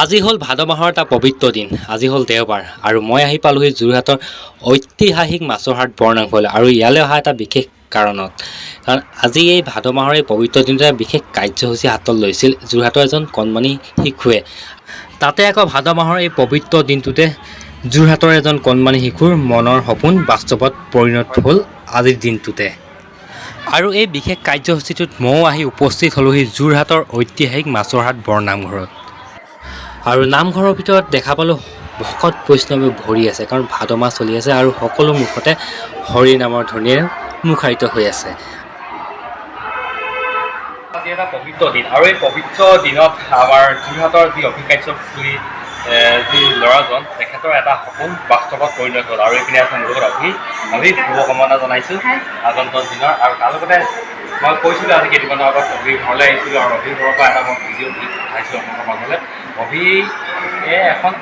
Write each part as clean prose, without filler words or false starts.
আজি হ'ল ভাদ মাহৰ এটা পবিত্ৰ দিন। আজি হ'ল দেওবাৰ আৰু মই আহি পালোহি যোৰহাটৰ ঐতিহাসিক মাছৰ হাট বৰনামঘৰলৈ। আৰু ইয়ালৈ অহা এটা বিশেষ কাৰণত, কাৰণ আজি এই ভাদ মাহৰ এই পবিত্ৰ দিনটোতে বিশেষ কাৰ্যসূচী হাতত লৈছিল যোৰহাটৰ এজন কণমানি শিশুৱে। তাতে আকৌ ভাদ মাহৰ এই পবিত্ৰ দিনটোতে যোৰহাটৰ এজন কণমানি শিশুৰ মনৰ সপোন বাস্তৱত পৰিণত হ'ল আজিৰ দিনটোতে। আৰু এই বিশেষ কাৰ্যসূচীটোত ময়ো আহি উপস্থিত হ'লোহি যোৰহাটৰ ঐতিহাসিক মাছৰ হাট বৰনামঘৰত। আৰু নামঘৰৰ ভিতৰত দেখা পালোঁ ভকত বৈষ্ণৱে ভৰি আছে, কাৰণ ভাদ মাহ চলি আছে আৰু সকলো মুখতে হৰি নামৰ ধ্বনিৰে মুখাৰিত হৈ আছে। আজি এটা পবিত্ৰ দিন আৰু এই পবিত্ৰ দিনত আমাৰ যোৰহাটৰ যি অভিকাৰ্য যি ল'ৰাজন, তেখেতৰ এটা সপোন বাস্তৱত পৰিণত হ'ল। আৰু এইপিনে আছে মোৰ লগত অভি শুভকামনা জনাইছোঁ আগন্তুক দিনৰ। আৰু তাৰ লগতে মই কৈছিলোঁ আজি কেইদিনমানৰ আগত অভিৰ ঘৰলৈ আহিছিলোঁ আৰু অভিৰ ঘৰৰ পৰা এটা মই ভিডিঅ' ক্লিপ পঠাইছিলোঁ আপোনালোকৰ মাজলৈ। অভিয়ে এখন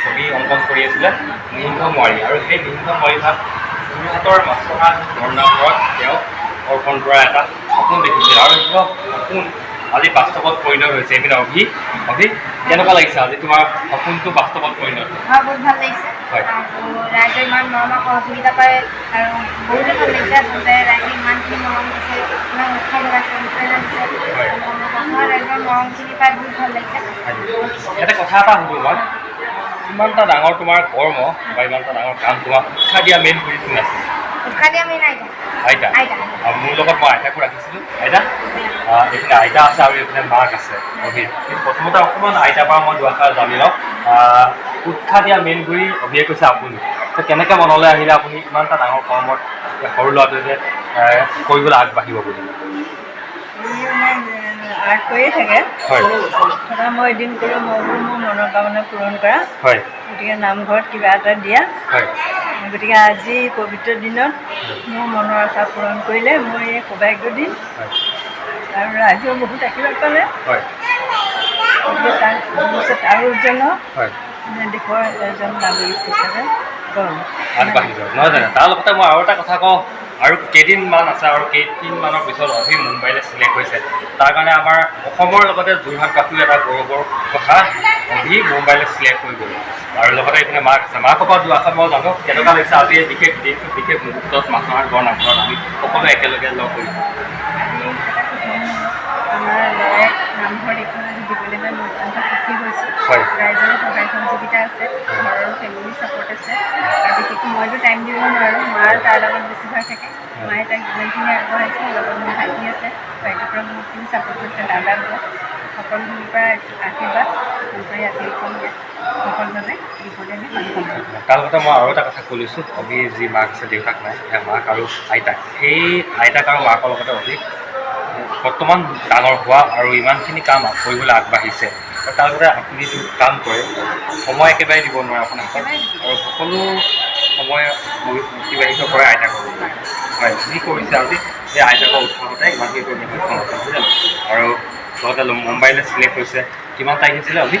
ছবি অংকন কৰি আছিলে নিহিংসমুৱাৰী, আৰু সেই নিহিংসমুৱাৰী ভাগ যোৰহাটৰ মাছৰ হাট বৰনামঘৰত তেওঁ অৰ্পণ কৰা এটা সপোন দেখিছিল। আৰু সেইটো সপোন আজি বাস্তৱত পৰিণত হৈছে। এইপিনে অভি কেনেকুৱা লাগিছে আজি তোমাৰ সপোনটো বাস্তৱত পৰিণত? হয়, বহুত ভাল লাগিছে। হয়, আৰু ৰাইজে ইমান মৰমৰ সহযোগিতা কৰে আৰু বহুতো ভাল লাগিছে। আচলতে ৰাইজে ইমানখিনি মৰম দিছে, ইমান উৎসাহ যোগাইছে, ৰাইজৰ মৰমখিনি পাই বহুত ভাল লাগিছে। ইয়াতে কথা এটা সুধোঁ মই, ইমান এটা ডাঙৰ তোমাৰ কৰ্ম বা ইমান এটা ডাঙৰ কাম, তোমাক উৎসাহ দিয়া মেইন গুৰি কোন আছে? উৎসাহ দিয়া মেইন আইতা। মোৰ লগত মই আইতাকো ৰাখিছিলোঁ। এইপিনে আইতা আছে আৰু এইপিনে মাক আছে অভিৰ। প্ৰথমতে অকণমান আইতাৰ পৰা মই দুআষাৰ জানি লওঁ। উৎসাহ দিয়া মেইন গুৰি অভিয়ে কৈছে আপুনি। তো কেনেকৈ মনলৈ আহিলে আপুনি ইমান এটা ডাঙৰ কৰ্মত সৰু ল'ৰাটোৱে কৰিবলৈ আগবাঢ়িব বুলি? আৰ্ট কৰিয়ে থাকে। হয়, মই এদিন ক'লোঁ মই বোলো মোৰ মনৰ কামনা পূৰণ কৰা। হয়, গতিকে নামঘৰত কিবা এটা দিয়া। হয়, গতিকে আজি পবিত্ৰ দিনত মোৰ মনৰ আশা পূৰণ কৰিলে মোৰ এই সৌভাগ্য দিন। আৰু ৰাইজেও বহুত আশীৰ্বাদ পালে। হয়, গতিকে তাৰ ভৱিষ্যত আৰু উজ্জ্বল হয়, দেশৰ এজন নাগৰিক হিচাপে আগবাঢ়ি যাওঁ নহয় জানো? তাৰ লগতে মই আৰু এটা কথা কওঁ, আৰু কেইদিনমান আছে আৰু কেইদিনমানৰ পিছত অভি মুম্বাইলৈ চিলেক্ট হৈছে। তাৰ কাৰণে আমাৰ অসমৰ লগতে যোৰহাটবাসীও এটা গৌৰৱৰ কথা, অভি মুম্বাইলৈ চিলেক্ট হৈ গ'ল। আৰু লগতে এইপিনে মাক আছে, মাকৰ পৰা দুআষাৰ মই জানো কেনেকুৱা লাগিছে আজি এই বিশেষ দিনটো, বিশেষ মুহূৰ্তত মাছৰ হাট বৰনামঘৰত আমি সকলোৱে একেলগে লগ কৰি আমাৰ ল'ৰাই নামঘৰ এইখন দিবলৈ মই অত্যন্ত সুখী হৈছোঁ। হয়, ৰাইজৰ সহায় সহযোগিতা আছে, ঘৰৰ ফেমিলি ছাপোৰ্ট আছে। আৰু বিশেষকৈ মইতো টাইম দিব নোৱাৰোঁ, মাৰ তাৰ লগত বেছিভাগ থাকে। মায়ে তাইক যিমানখিনি আগবঢ়াইছে, লগত মোৰ ভাইটি আছে, ভাইটিৰ পৰা বহুতখিনি ছাপোৰ্ট কৰিছে, দাদা গৈ সকলোখিনিৰ পৰা আশীৰ্বাদ কৰি আজি এইখন সকলোজনে দিবলৈ আমি সক্ষম হ'লোঁ। তাৰ লগতে মই আৰু এটা কথা কৈ লৈছোঁ, অভিৰ যি মাক আছে, দেউতাক নাই, মাক আৰু আইতাক, সেই আইতাক আৰু মাকৰ লগতে অভি বৰ্তমান ডাঙৰ হোৱা আৰু ইমানখিনি কাম কৰিবলৈ আগবাঢ়িছে। আৰু তাৰ লগতে আপুনি যিটো কাম কৰে, সময় একেবাৰে দিব নোৱাৰে আপোনাৰ হাতত, আৰু সকলো সময় অতিবাহিত কৰে আইতাকৰ। হয়, যি কৰিছে আজি সেই আইতাকৰ উৎসাহতে ইমানখিনি কৰিব সক্ষম হৈছে, বুজিলে? আৰু লগতে মুম্বাইলৈ চিলেক্ট হৈছে। কিমান তাৰিখ হৈছিলে অভি?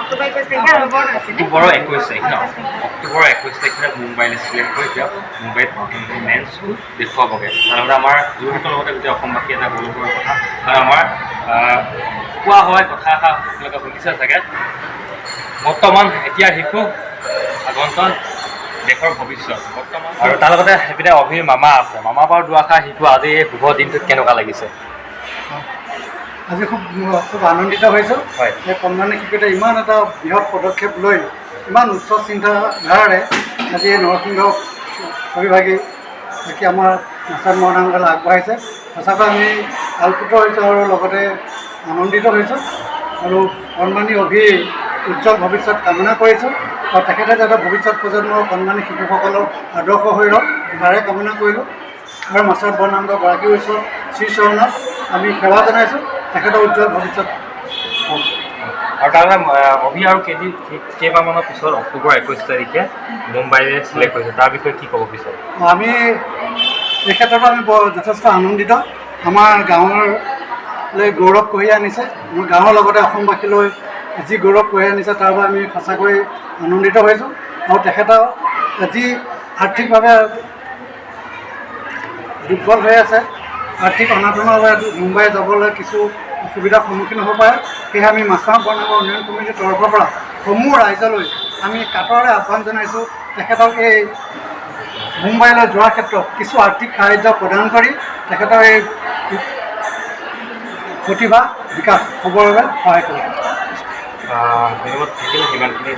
অক্টোবৰ 21 তাৰিখ ন? অক্টোবৰ 21 তাৰিখে মুম্বাইলৈ চিলেক্ট কৰি এতিয়া মুম্বাইত মেন্সটো দেখুৱাবগৈ। তাৰলগতে আমাৰ যোৰহাটৰ লগতে গোটেই অসমবাসী এটা গৌৰৱৰ কথা। আৰু আমাৰ কোৱা হয় কথা এষাৰ আপোনালোকে শুনিছে চাগে, বৰ্তমান এতিয়া শিশু আগন্তুক দেশৰ ভৱিষ্যত বৰ্তমান। আৰু তাৰ লগতে সেইপিনে অভিৰ মামা আছে, মামাৰ পৰা দুআষাৰ শিশু আজি এই শুভ দিনটোত কেনেকুৱা লাগিছে? আজি খুব আনন্দিত হৈছোঁ। হয়, এই কণমানি শিশুৱে ইমান এটা বৃহৎ পদক্ষেপ লৈ ইমান উচ্চ চিন্তাধাৰাৰে আজি এই নৰসিংহ ছবিভাগী দেখি আমাৰ নাচাৰ বৰনামঘৰলৈ আগবাঢ়িছে। সঁচাকৈ আমি আলোকিত হৈছোঁ আৰু লগতে আনন্দিত হৈছোঁ। আৰু কণমানি অভিৰ উজ্জ্বল ভৱিষ্যত কামনা কৰিছোঁ। আৰু তেখেতে যাতে ভৱিষ্যত প্ৰজন্মৰ কণমানি শিশুসকলৰ আদৰ্শ হৈ ৰওক, তাৰে কামনা কৰিলোঁ। আৰু মাছৰ বৰনামঘৰ গৰাকী ওচৰত শ্ৰীচৰণত আমি সেৱা জনাইছোঁ, তেখেতৰ উজ্জ্বল ভৱিষ্যত হওক। আৰু তাৰমানে অভি আৰু কেইবামানৰ পিছত অক্টোবৰ 21 তাৰিখে মুম্বাইলৈ চিলেক্ট হৈছে, তাৰ বিষয়ে কি ক'ব বিচাৰে? আমি এই ক্ষেত্ৰত আমি যথেষ্ট আনন্দিত। আমাৰ গাঁৱলৈ গৌৰৱ কঢ়িয়াই আনিছে, আমাৰ গাঁৱৰ লগতে অসমবাসীলৈ যি গৌৰৱ কঢ়িয়াই আনিছে তাৰ বাবে আমি সঁচাকৈ আনন্দিত হৈছোঁ। আৰু তেখেতৰ যি আৰ্থিকভাৱে দুৰ্বল হৈ আছে, আৰ্থিক অনাটনৰ বাবে মুম্বাই যাবলৈ কিছু অসুবিধাৰ সন্মুখীন হ'ব পাৰে। সেয়েহে আমি মাছামাৰা বৰ্ণাঢ্য উন্নয়ন কমিটিৰ তৰফৰ পৰা সমূহ ৰাইজলৈ আমি কাতৰৰে আহ্বান জনাইছোঁ, তেখেতক এই মুম্বাইলৈ যোৱাৰ ক্ষেত্ৰত কিছু আৰ্থিক সাহায্য প্ৰদান কৰি তেখেতৰ এই প্ৰতিভা বিকাশ হ'বৰ বাবে সহায় কৰিব। ধন্যবাদ থাকিল সিমানখিনি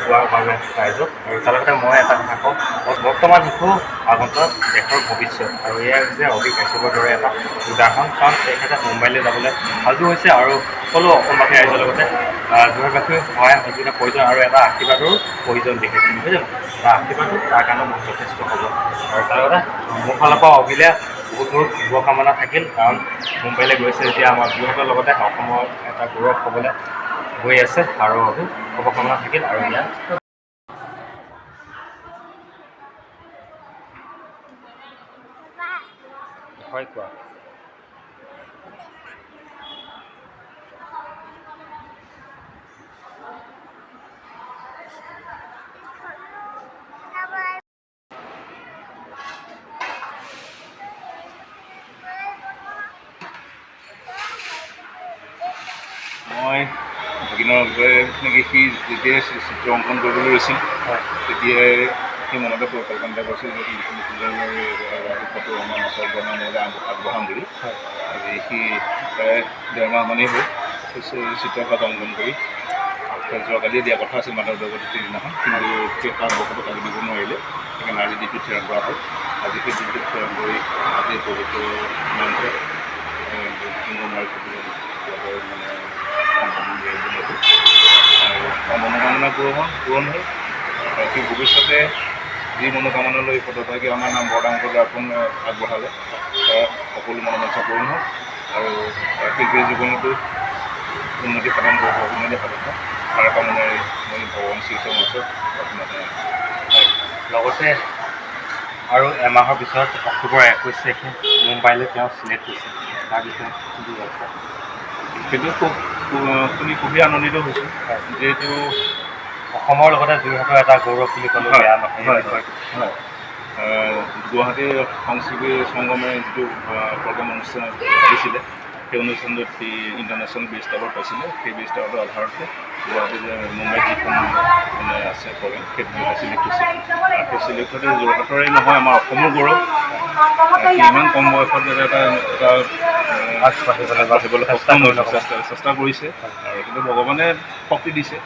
কোৱাৰ বাবে ৰাইজক। আৰু তাৰ লগতে মই এটা কথা কওঁ, বৰ্তমান শিশু আগন্তক দেশৰ ভৱিষ্যত, আৰু এয়া যে অভি কাশ্যপৰ দৰে এটা উদাহৰণ, কাৰণ তেখেতে মুম্বাইলৈ যাবলৈ সাজু হৈছে আৰু সকলো অসমবাসী ৰাইজৰ লগতে যোৰহাটবাসীৰ সহায় সহযোগিতা প্ৰয়োজন আৰু এটা আশীৰ্বাদৰো প্ৰয়োজন দেখিছিল, নহয় জানো? তাৰ আশীৰ্বাদো তাৰ কাৰণে বহুত যথেষ্ট হ'ব। আৰু তাৰ লগতে মোৰ ফালৰ পৰা অভিলে বহুত বহুত শুভকামনা থাকিল, কাৰণ মুম্বাইলৈ গৈছে যেতিয়া আমাৰ যোৰহাটৰ লগতে অসমৰ এটা গৌৰৱ হ'বলৈ গৈ আছে, আৰু শুভকামনা থাকিল। আৰু ইয়াত হয় কোৱা। মই ভগিনৰ বিষয়ে নেকি সি যেতিয়াই চিত্ৰ অংকন কৰিবলৈ লৈছিল তেতিয়াই সি মনতে কল্পনা কৰিছিল যে ফটো আমাৰ মাছৰ বনাবলৈ আগবঢ়াম বুলি। আজি সি প্ৰায় 1.5 মাহমানেই হ'ল চিত্ৰপাত অংকন কৰি যোৱাকালিয়ে দিয়া কথা আছিল মাধৱ জগতৰ দিনাখন, কিন্তু সেই তাৰ বছৰটো কালি দিব নোৱাৰিলে, সেইকাৰণে আজি দিনটো থিৰাং কৰা হ'ল। আজি সেই দিনটো থিৰাং কৰি আজি বহুতো মানুহে মনোকামনা পূৰণ হ'ল। সি ভৱিষ্যতে যি মনোকামনা লৈ পদভাগী আমাৰ নাম বৰদাংকলৈ আগবঢ়ালে, সকলো মনোবাঞ্ছা পূৰণ হ'ল আৰু শিল্পীৰ জীৱনতো উন্নতি সাধন কৰিব, উন্নতি সাধন হ'ল। তাৰ কামনাৰে মই ভগৱান শ্ৰীকৃষ্ণৰ ওচৰত প্ৰাৰ্থনা জনাইছোঁ। লগতে আৰু এমাহৰ পিছত অক্টোবৰ 21 তাৰিখে মুম্বাইলৈ তেওঁ চিলেক্ট হৈছে, তাৰ বিষয়ে সেইটো শুনি খুবেই আনন্দিত হৈছোঁ, যিহেতু অসমৰ লগতে যোৰহাটৰ এটা গৌৰৱ বুলি ক'লেও বেয়া নহয়। হয়, গুৱাহাটীৰ সংস্কৃতি সংগমে যিটো প্ৰগ্ৰাম অনুষ্ঠান পাতিছিলে, সেই অনুষ্ঠানটোত সি ইণ্টাৰনেশ্যনেল বেষ্ট এৱাৰ্ড পাইছিলে। সেই বেষ্ট এৱাৰ্ডৰ আধাৰতে গুৱাহাটীত মুম্বাইত যিখন আছে প্ৰগ্ৰেম, সেইটো চিলেক্ট হৈছে। সেই চিলেক্ট হোৱাতে যোৰহাটৰে নহয়, আমাৰ অসমৰ গৌৰৱ। ইমান কম বয়সত যাতে এটা আগবাঢ়িবলৈ চেষ্টা কৰিছে, আৰু কিন্তু ভগৱানে শক্তি দিছে,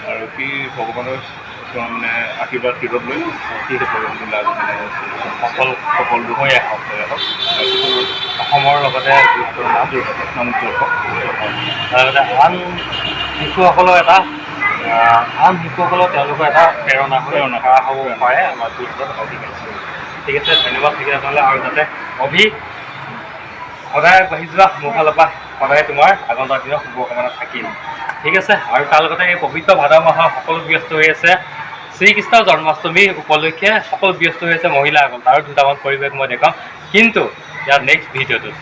আৰু সি ভগৱানৰ মানে আশীৰ্বাদ হৃদত লৈ সি সফল হৈ আহক। অসমৰ লগতে নামটো লগতে আন শিশুসকলৰ এটা তেওঁলোকৰ এটা প্ৰেৰণা হ'ব পাৰে আমাৰ যোৰহাটত অভি কাশ্যপ। ঠিক আছে, ধন্যবাদ থাকিল আপোনালৈ। আৰু যাতে অভি সদায় আগবাঢ়ি যোৱা, মোৰ ফালৰ পৰা সদায় তোমাৰ আগন্তুক দিনৰ শুভকামনা থাকিল। ঠিক আছে, আৰু তাৰ লগতে এই পবিত্ৰ ভাদ মাহৰ সকলো ব্যস্ত হৈ আছে শ্ৰীকৃষ্ণৰ জন্মাষ্টমী উপলক্ষে, সকলো ব্যস্ত হৈ আছে মহিলাসকল। আৰু দুটামান পৰিৱেশ মই দেখাম কিন্তু ইয়াৰ নেক্সট ভিডিঅ'টোত।